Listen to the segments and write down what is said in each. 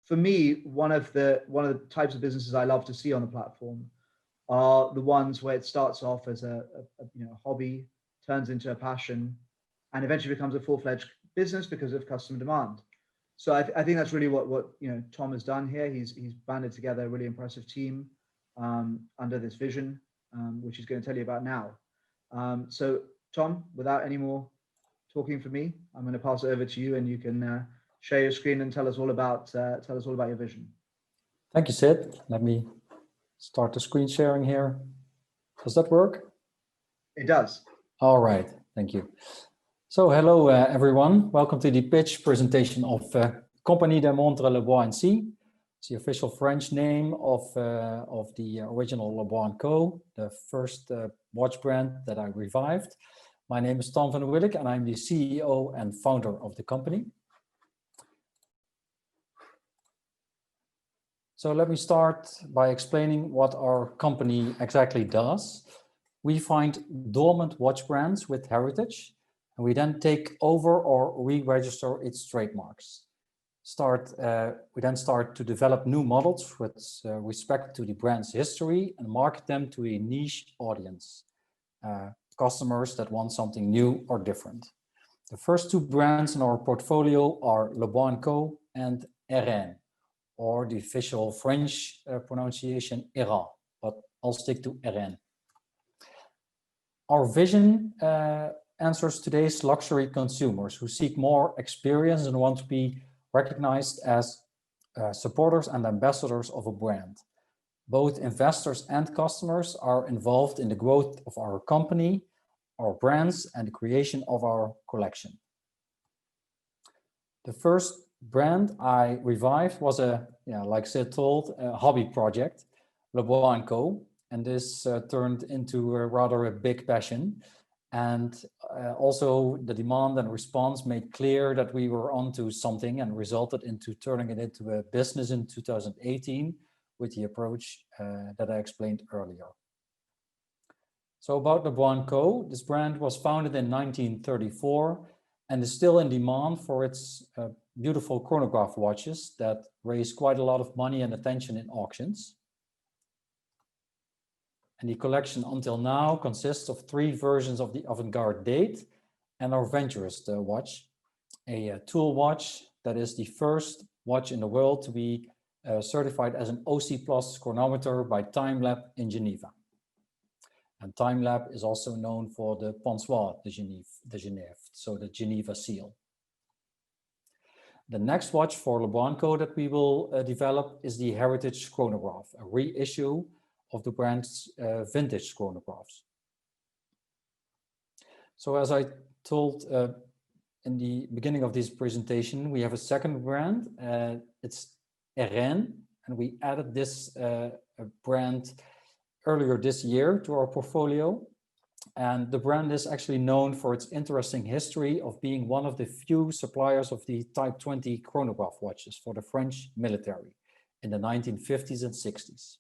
for me, one of the types of businesses I love to see on the platform are the ones where it starts off as a hobby, turns into a passion, and eventually becomes a full-fledged business because of customer demand. So I think that's really what Tom has done here. He's banded together a really impressive team under this vision, which he's going to tell you about now. So Tom, without any more talking for me, I'm going to pass it over to you, and you can share your screen and tell us all about your vision. Thank you, Sid. Let me start the screen sharing here. Does that work? It does. All right, thank you. So hello everyone, welcome to the pitch presentation of Compagnie des Montres Lebois Co. It's the official French name of the original Lebois Co, the first watch brand that I revived. My name is Tom van der Willik and I'm the CEO and founder of the company. So let me start by explaining what our company exactly does. We find dormant watch brands with heritage, and we then take over or re-register its trademarks. We then start to develop new models with respect to the brand's history and market them to a niche audience, customers that want something new or different. The first two brands in our portfolio are Lebois Co and Eureeca, or the official French pronunciation Eureeca, but I'll stick to Eureeca. Our vision answers today's luxury consumers who seek more experience and want to be recognized as supporters and ambassadors of a brand. Both investors and customers are involved in the growth of our company, our brands, and the creation of our collection. The first brand I revived was like Sid told, a hobby project, Lebois Co. And this turned into a big passion. And also the demand and response made clear that we were onto something and resulted into turning it into a business in 2018 with the approach that I explained earlier. So about Lebois Co, this brand was founded in 1934 and is still in demand for its beautiful chronograph watches that raise quite a lot of money and attention in auctions. And the collection until now consists of 3 versions of the avant-garde date and our Venturist watch, a tool watch that is the first watch in the world to be certified as an OC Plus chronometer by TimeLab in Geneva. And TimeLab is also known for the Ponceau de Genève, so the Geneva seal. The next watch for Lebois Co that we will develop is the Heritage chronograph, a reissue of the brand's vintage chronographs. So as I told in the beginning of this presentation, we have a second brand. It's Eureeca, and we added this brand earlier this year to our portfolio. And the brand is actually known for its interesting history of being one of the few suppliers of the Type 20 chronograph watches for the French military in the 1950s and 60s.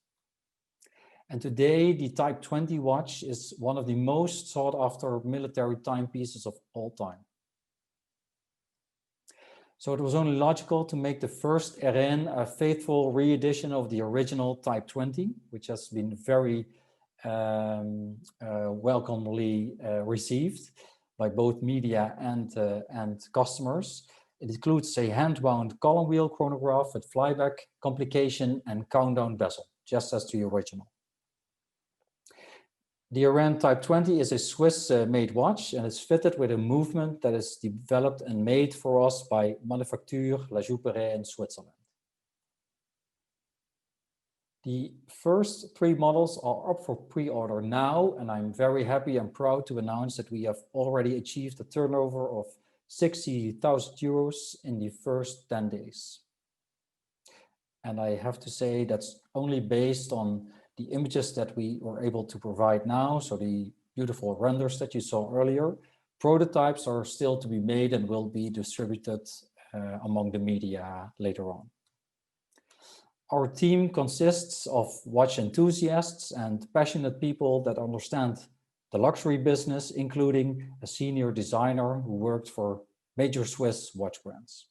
And today, the Type 20 watch is one of the most sought after military timepieces of all time. So it was only logical to make the first Eureeca a faithful re-edition of the original Type 20, which has been very welcomely received by both media and customers. It includes a hand-wound column wheel chronograph with flyback, complication, and countdown bezel, just as the original. The Eureeca Type 20 is a Swiss-made watch and is fitted with a movement that is developed and made for us by Manufacture La Jouperet in Switzerland. The first 3 models are up for pre-order now, and I'm very happy and proud to announce that we have already achieved a turnover of 60,000 euros in the first 10 days. And I have to say that's only based on the images that we were able to provide now, so the beautiful renders that you saw earlier. Prototypes are still to be made and will be distributed among the media later on. Our team consists of watch enthusiasts and passionate people that understand the luxury business, including a senior designer who worked for major Swiss watch brands.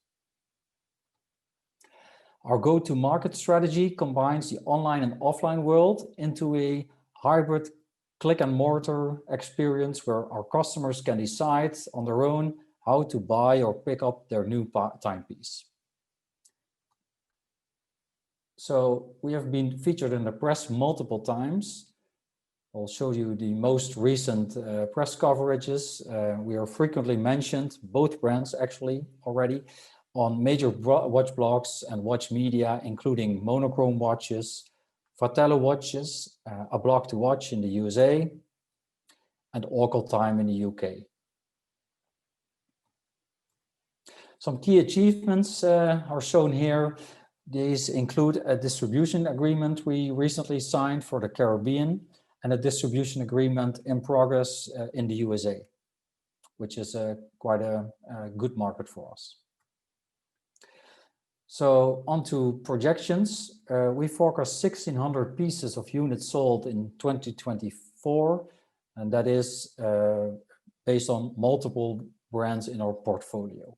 Our go-to-market strategy combines the online and offline world into a hybrid click and mortar experience where our customers can decide on their own how to buy or pick up their new timepiece. So we have been featured in the press multiple times. I'll show you the most recent press coverages. We are frequently mentioned, both brands actually already, on major watch blogs and watch media, including Monochrome watches, Fratello watches, A Blog to Watch in the USA, and Oracle Time in the UK. Some key achievements are shown here. These include a distribution agreement we recently signed for the Caribbean and a distribution agreement in progress in the USA, which is quite a good market for us. So on to projections. We forecast 1,600 pieces of units sold in 2024, and that is based on multiple brands in our portfolio,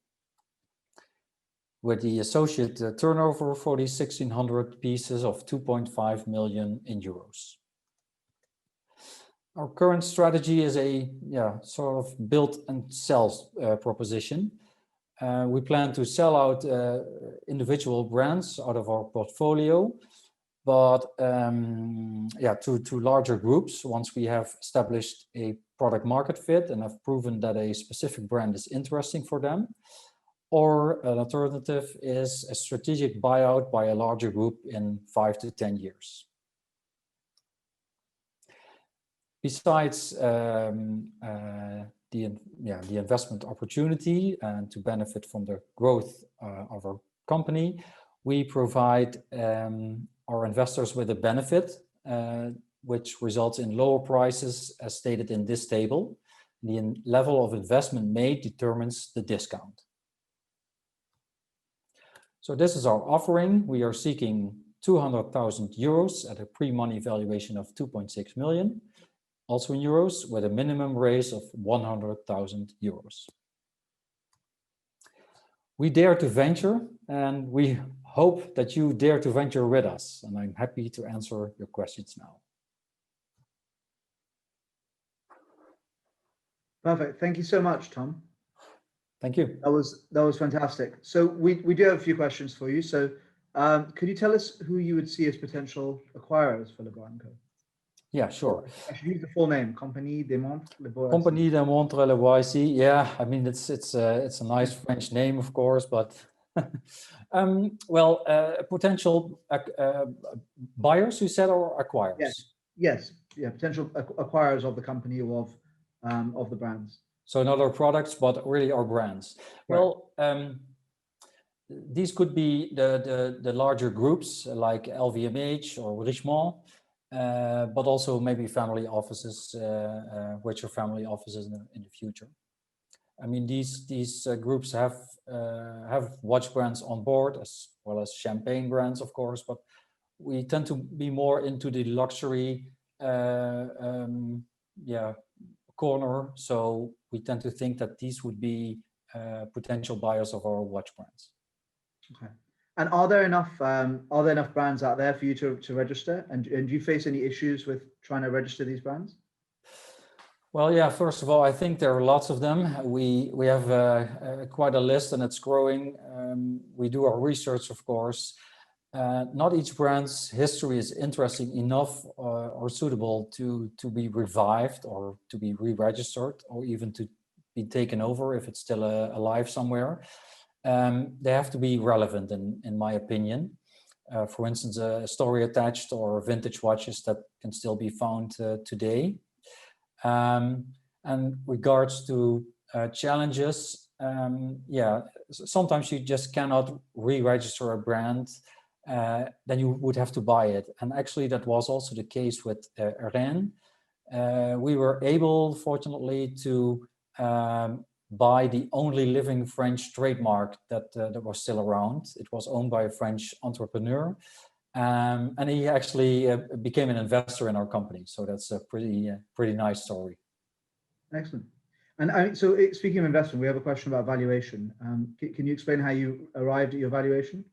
with the associated turnover for these 1,600 pieces of 2.5 million euros. Our current strategy is a sort of build and sell proposition. We plan to sell out individual brands out of our portfolio, but to larger groups once we have established a product market fit and have proven that a specific brand is interesting for them. Or an alternative is a strategic buyout by a larger group in 5 to 10 years. Besides the investment opportunity and to benefit from the growth of our company, we provide our investors with a benefit which results in lower prices as stated in this table. The level of investment made determines the discount. So this is our offering. We are seeking 200,000 euros at a pre-money valuation of 2.6 million, also in euros, with a minimum raise of 100,000 euros. We dare to venture, and we hope that you dare to venture with us, and I'm happy to answer your questions now. Perfect. Thank you so much, Tom. Thank you. That was fantastic. So we do have a few questions for you. So could you tell us who you would see as potential acquirers for Lebois Co? Yeah, sure. I should use the full name, Compagnie des Montres Lebois. Compagnie des Montres Lebois. Yeah, I mean it's a nice French name, of course, but potential buyers, you said, or acquirers? Yes, yeah, potential acquirers of the company or of the brands. So not our products, but really our brands. Right. Well, these could be the larger groups like LVMH or Richemont, but also maybe family offices, which are family offices in the future. I mean, these groups have watch brands on board as well as champagne brands, of course, but we tend to be more into the luxury corner. So we tend to think that these would be potential buyers of our watch brands. Okay. And are there enough brands out there for you to register? And do you face any issues with trying to register these brands? Well, yeah, first of all, I think there are lots of them. We have quite a list, and it's growing. We do our research, of course. Not each brand's history is interesting enough or suitable to be revived or to be re-registered or even to be taken over if it's still alive somewhere. They have to be relevant, in my opinion. For instance, a story attached or vintage watches that can still be found today. And regards to challenges, sometimes you just cannot re-register a brand. Then you would have to buy it. And actually that was also the case with Eureeca. We were able, fortunately, to buy the only living French trademark that was still around. It was owned by a French entrepreneur. And he actually became an investor in our company. So that's a pretty nice story. Excellent. And so speaking of investment, we have a question about valuation. Can you explain how you arrived at your valuation?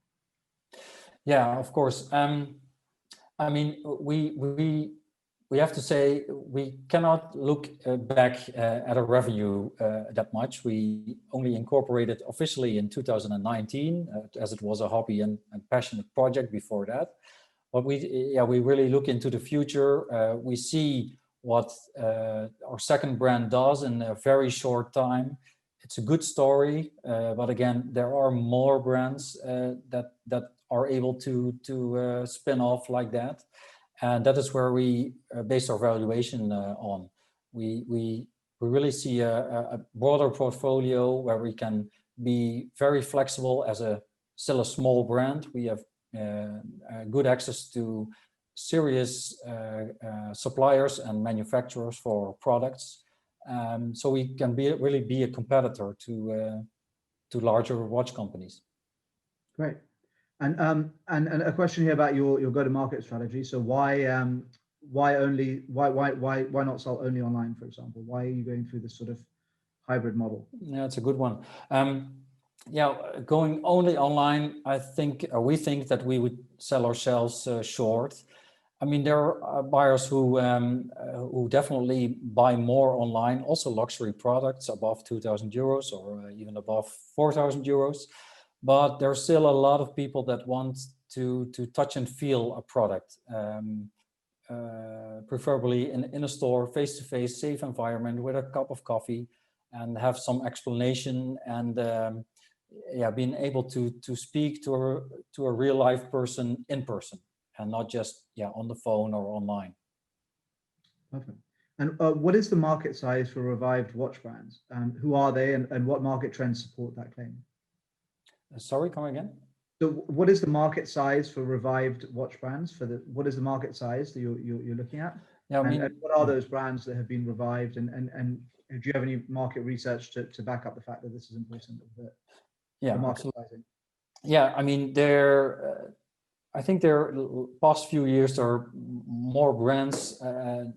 Yeah, of course. I mean, we have to say we cannot look back at our revenue that much. We only incorporated officially in 2019, as it was a hobby and passionate project before that. But we really look into the future. We see what our second brand does in a very short time. It's a good story, but again, there are more brands that are able to spin off like that. And that is where we base our valuation on. We really see a broader portfolio where we can be very flexible as still a small brand. We have good access to serious suppliers and manufacturers for products. So we can really be a competitor to larger watch companies. Great. And a question here about your go-to-market strategy. So why not sell only online, for example? Why are you going through this sort of hybrid model? Yeah, it's a good one. Yeah, going only online, we think that we would sell ourselves short. I mean, there are buyers who definitely buy more online, also luxury products above 2,000 euros or even above 4,000 euros. But there's still a lot of people that want to touch and feel a product, preferably in a store, face-to-face, safe environment with a cup of coffee, and have some explanation and being able to speak to a real life person in person and not just on the phone or online. Perfect. And what is the market size for revived watch brands? Who are they, and what market trends support that claim? Sorry, come again? So what is the market size for revived watch brands? What is the market size that you're looking at? Yeah, I mean, and what are those brands that have been revived? And do you have any market research to back up the fact that this is important? Yeah, the market absolutely. sizing? Yeah, I mean, I think past few years there are more brands,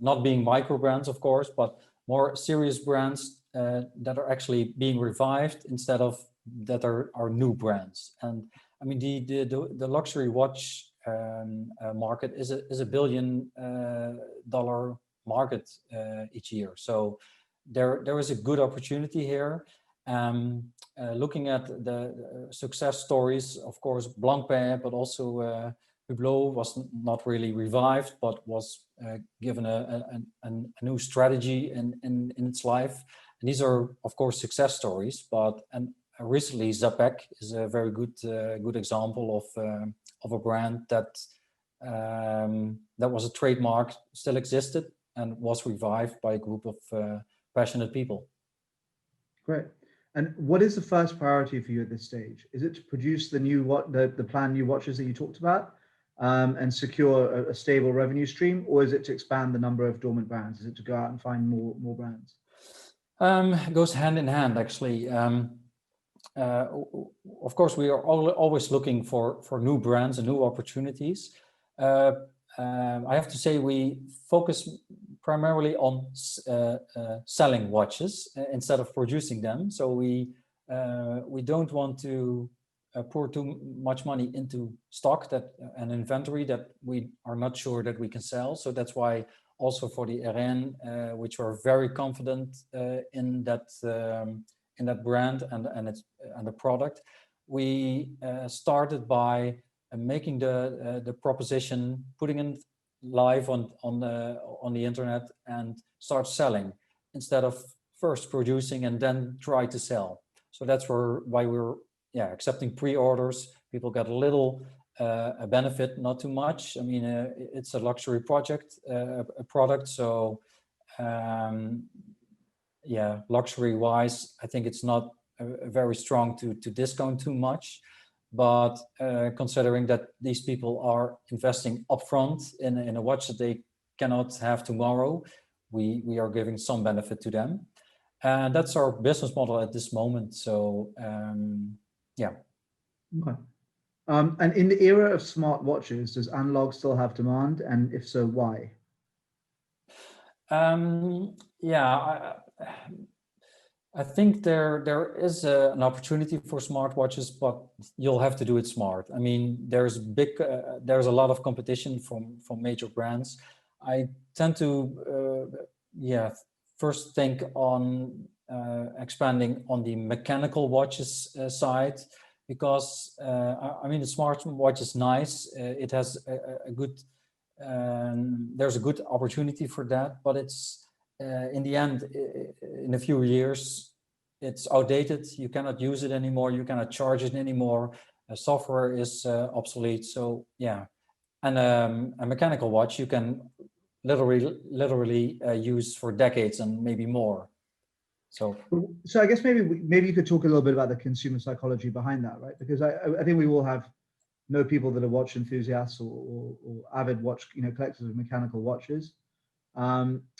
not being micro brands, of course, but more serious brands that are actually being revived instead of that are new brands. And I mean, the luxury watch market is a $1 billion market each year. So there is a good opportunity here. Looking at the success stories, of course, Blancpain, but also Hublot was not really revived, but was given a new strategy in its life. And these are, of course, success stories. And recently, Zapec is a very good example of a brand that was a trademark, still existed, and was revived by a group of passionate people. Great. And what is the first priority for you at this stage? Is it to produce the planned new watches that you talked about and secure a stable revenue stream, or is it to expand the number of dormant brands? Is it to go out and find more brands? It goes hand in hand, actually. Of course, we are always looking for new brands and new opportunities. I have to say we focus primarily on selling watches instead of producing them. So we don't want to pour too much money into stock and inventory that we are not sure that we can sell. So that's why also for the Eureeca, which we're very confident in that brand and the product, we started by making the proposition, putting it live on the internet and start selling instead of first producing and then try to sell. So that's why we're accepting pre-orders. People get a little a benefit, not too much. I mean, it's a luxury product. So luxury wise, I think it's not very strong to discount too much. But considering that these people are investing upfront in a watch that they cannot have tomorrow, we are giving some benefit to them. And that's our business model at this moment. So, Okay. And in the era of smart watches, does analog still have demand? And if so, why? I think there is an opportunity for smartwatches, but you'll have to do it smart. I mean, there's a lot of competition from major brands. I tend to first think on expanding on the mechanical watches side, because I mean, the smartwatch is nice. It has a good there's a good opportunity for that, but it's in the end, in a few years, it's outdated. You cannot use it anymore. You cannot charge it anymore. Software is obsolete. So yeah, and a mechanical watch you can literally use for decades and maybe more. So I guess maybe you could talk a little bit about the consumer psychology behind that, right? Because I think we all know people that are watch enthusiasts or avid watch collectors of mechanical watches.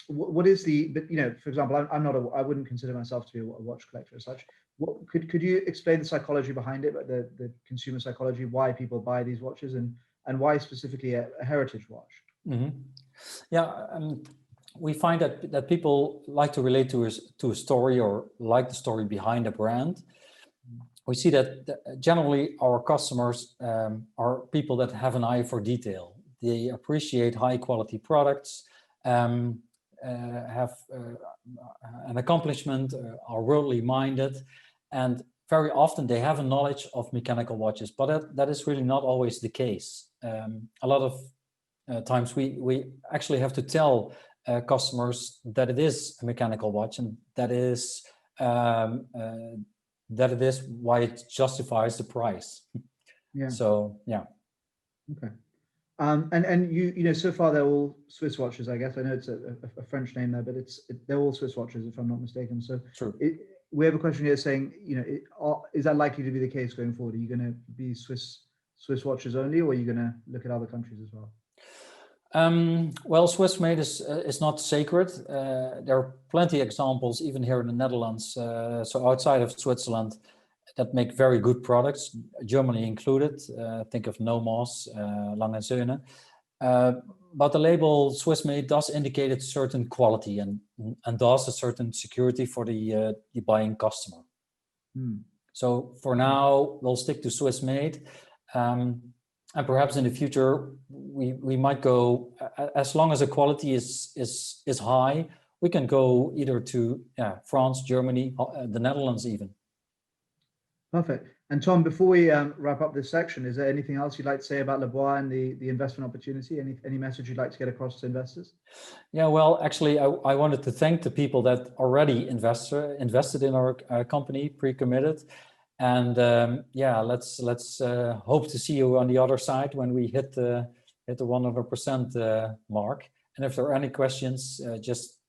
What is but for example, I wouldn't consider myself to be a watch collector as such. What could you explain the psychology behind it, the consumer psychology, why people buy these watches, and why specifically a heritage watch? Mm-hmm. Yeah, we find that people like to relate to a story, or like the story behind a brand. We see that generally our customers are people that have an eye for detail. They appreciate high quality products, have an accomplishment, are worldly minded, and very often they have a knowledge of mechanical watches, but that is really not always the case. A lot of times we actually have to tell customers that it is a mechanical watch, and that it is why it justifies the price. Yeah. So yeah. Okay. And you so far they're all Swiss watches, I guess. I know it's a French name there, but they're all Swiss watches, if I'm not mistaken. So true. We have a question here saying, is that likely to be the case going forward? Are you going to be Swiss watches only, or are you going to look at other countries as well? Well, Swiss made is not sacred. There are plenty of examples, even here in the Netherlands, so outside of Switzerland, that make very good products, Germany included. Think of Nomos, Lang & Söhne. But the label Swiss made does indicate a certain quality and thus a certain security for the buying customer. So for now, we'll stick to Swiss made. And perhaps in the future, we might go, as long as the quality is high, we can go either to France, Germany, the Netherlands even. Perfect. And Tom, before we wrap up this section, is there anything else you'd like to say about Lebois and the investment opportunity? Any message you'd like to get across to investors? Yeah, well, actually, I wanted to thank the people that already invested in our company, pre-committed. And let's hope to see you on the other side when we hit the 100% mark. And if there are any questions, just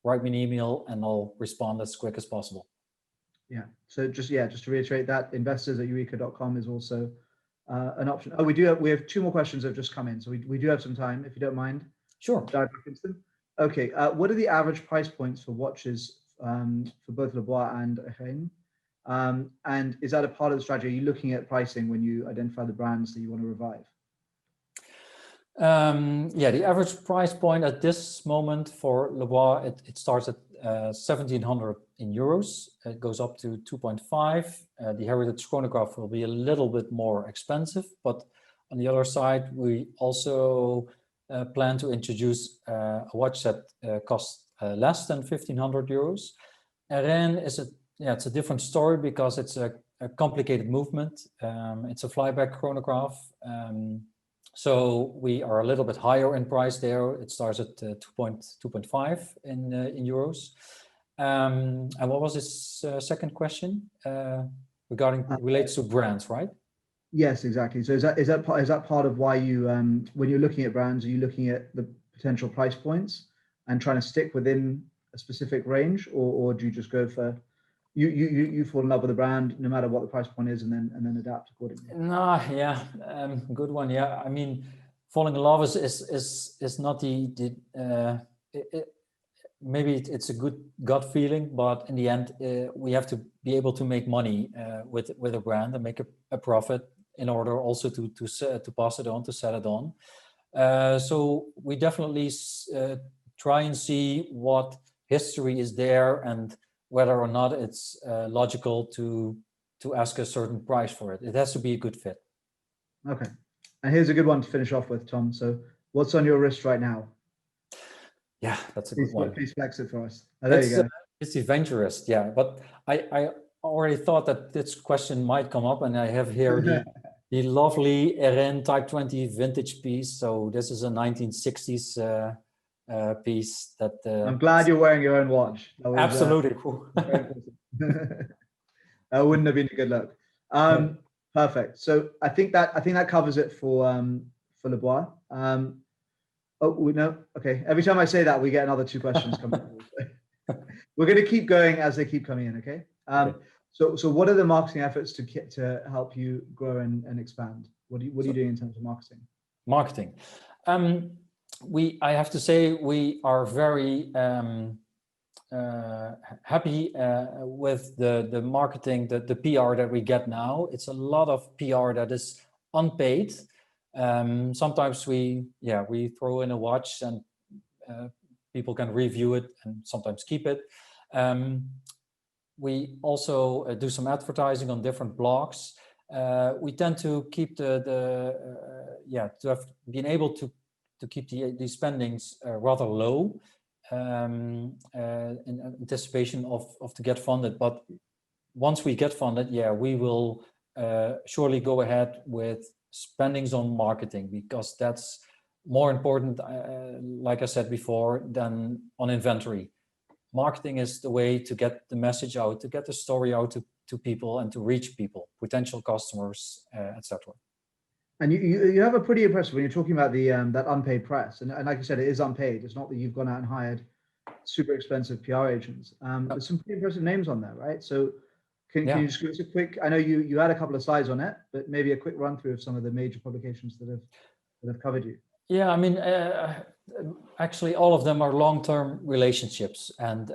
write me an email and I'll respond as quick as possible. Yeah. So just to reiterate that, investors at Eureeca.com is also an option. Oh, we have two more questions that have just come in, so we do have some time, if you don't mind. Sure. Dive back into them. Okay. What are the average price points for watches for both Lebois and Eureeca? And is that a part of the strategy? Are you looking at pricing when you identify the brands that you want to revive? The average price point at this moment for Lebois, it starts at 1,700 euros. It goes up to 2.5. The heritage chronograph will be a little bit more expensive, but on the other side, we also plan to introduce a watch that costs less than 1,500 euros. Eureeca is it's a different story because it's a complicated movement. It's a flyback chronograph. So we are a little bit higher in price there. It starts at 2.5 in euros. And what was his second question relates to brands, right? Yes, exactly. So is that part of why you when you're looking at brands, are you looking at the potential price points and trying to stick within a specific range, or do you just go for you fall in love with the brand no matter what the price point is and then adapt accordingly? Good one. Yeah, I mean, falling in love is not maybe it's a good gut feeling, but in the end we have to be able to make money with a brand and make a profit in order also to pass it on, to sell it on. So we definitely try and see what history is there and whether or not it's logical to ask a certain price for it. It has to be a good fit. Okay. And here's a good one to finish off with, Tom. So what's on your wrist right now? Yeah, that's a good one. Please flex it for us. Oh, there you go. It's the venturist, yeah. But I already thought that this question might come up, and I have here the lovely Eren Type 20 vintage piece. So this is a 1960s piece that. I'm glad you're wearing your own watch. That was, absolutely. That wouldn't have been a good look. Perfect. So I think that covers it for Lebois. Oh, we know. Okay. Every time I say that, we get another 2 questions coming. We're going to keep going as they keep coming in. Okay. Okay. So what are the marketing efforts to help you grow and expand? What are you doing in terms of marketing? Marketing. I have to say we are very happy with the marketing, the PR that we get now. It's a lot of PR that is unpaid. Sometimes we throw in a watch and people can review it and sometimes keep it. We also do some advertising on different blogs. We tend to keep to have been able to keep the spendings rather low in anticipation of to get funded. But once we get funded, we will surely go ahead with spendings on marketing, because that's more important, like I said before, than on inventory. Marketing is the way to get the message out, to get the story out to people and to reach people, potential customers, etc. And you have a pretty impressive, when you're talking about the that unpaid press, and like you said, it is unpaid. It's not that you've gone out and hired super expensive PR agents. There's some pretty impressive names on there, right? So can you just give us a quick, I know you had a couple of slides on it, but maybe a quick run through of some of the major publications that have covered you. Yeah, I mean, actually all of them are long-term relationships, and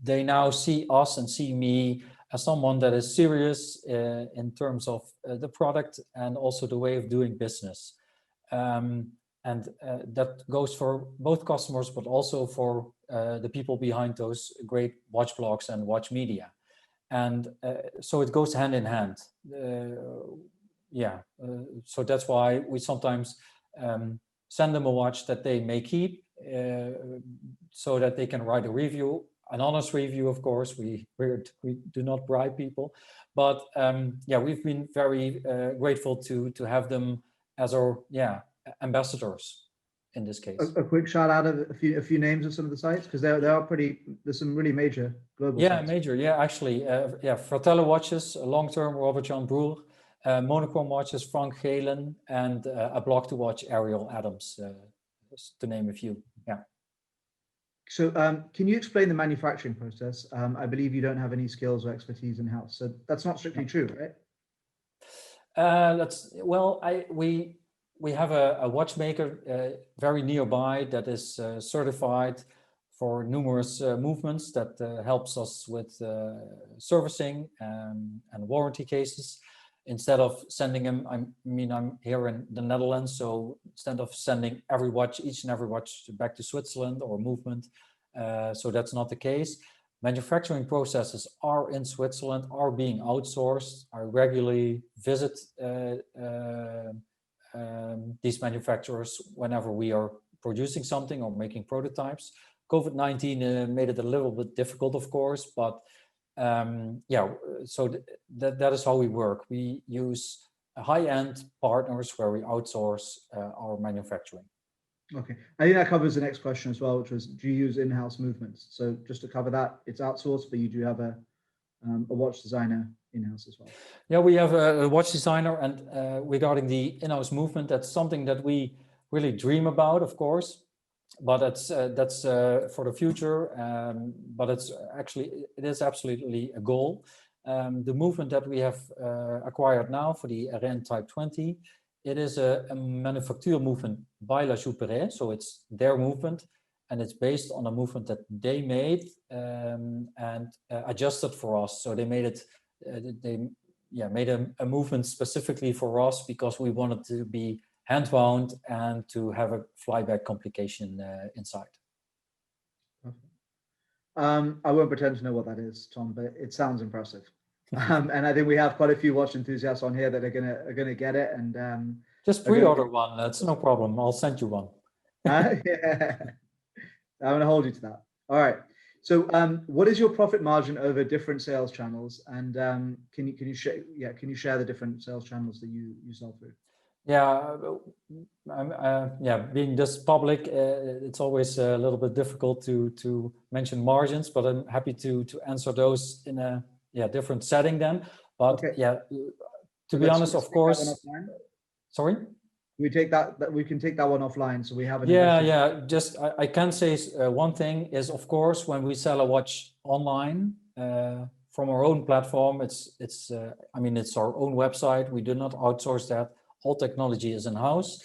they now see us and see me as someone that is serious in terms of the product and also the way of doing business. And that goes for both customers, but also for the people behind those great watch blogs and watch media. And so it goes hand in hand. So that's why we sometimes send them a watch that they may keep so that they can write a review, an honest review, of course. We do not bribe people, but we've been very grateful to have them as our ambassadors in this case. A quick shout out of a few names of some of the sites, because there's some really major global sites. Actually, Fratello Watches, long-term Robert Jan Broer, Monochrome Watches, Frank Gelen, and a blog to watch, Ariel Adams, to name a few. Yeah. So can you explain the manufacturing process? I believe you don't have any skills or expertise in-house, so that's not strictly true, right? We have a watchmaker very nearby that is certified for numerous movements that helps us with servicing and warranty cases. Instead of sending them, I'm here in the Netherlands, so instead of sending each and every watch back to Switzerland or movement, so that's not the case. Manufacturing processes are in Switzerland, are being outsourced. I regularly visit these manufacturers whenever we are producing something or making prototypes. COVID-19 made it a little bit difficult, of course, but so that is how we work. We use high-end partners where we outsource our manufacturing. Okay, I think that covers the next question as well, which was, do you use in-house movements? So just to cover that, it's outsourced, but you do have a watch designer in-house as well. Yeah, we have a watch designer, and regarding the in-house movement, that's something that we really dream about, of course. But that's for the future. But it is absolutely a goal. The movement that we have acquired now for the Eren Type 20, it is a manufacture movement by La Jouperet, so it's their movement, and it's based on a movement that they made and adjusted for us. So they made it. Made a movement specifically for us because we wanted to be hand-wound and to have a flyback complication inside. I won't pretend to know what that is, Tom, but it sounds impressive. And I think we have quite a few watch enthusiasts on here that are gonna get it, and Just pre-order one. That's no problem. I'll send you one. yeah. I'm gonna hold you to that. All right. So, what is your profit margin over different sales channels? And can you share the different sales channels that you sell through? Yeah, yeah. Being this public, it's always a little bit difficult to mention margins, but I'm happy to answer those in a different setting then. But Okay. yeah, to be honest, of course. Sorry. We take that we can take that one offline, so we have an Just I can say one thing is, of course, when we sell a watch online from our own platform, it's I mean, it's our own website. We do not outsource that. All technology is in-house.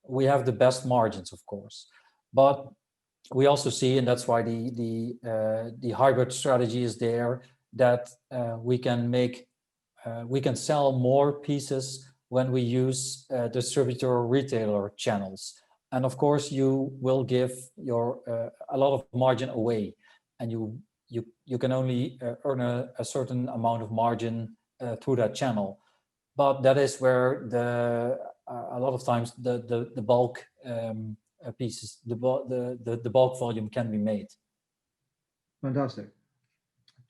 We have the best margins, of course, but we also see, and that's why the hybrid strategy is there, that we can sell more pieces when we use distributor or retailer channels. And of course, you will give your a lot of margin away, and you can only earn a certain amount of margin through that channel. But that is where a lot of times the bulk pieces, the bulk volume can be made. Fantastic.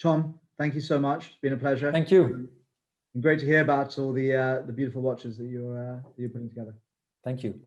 Tom, thank you so much. It's been a pleasure. Thank you. And great to hear about all the beautiful watches that you're putting together. Thank you.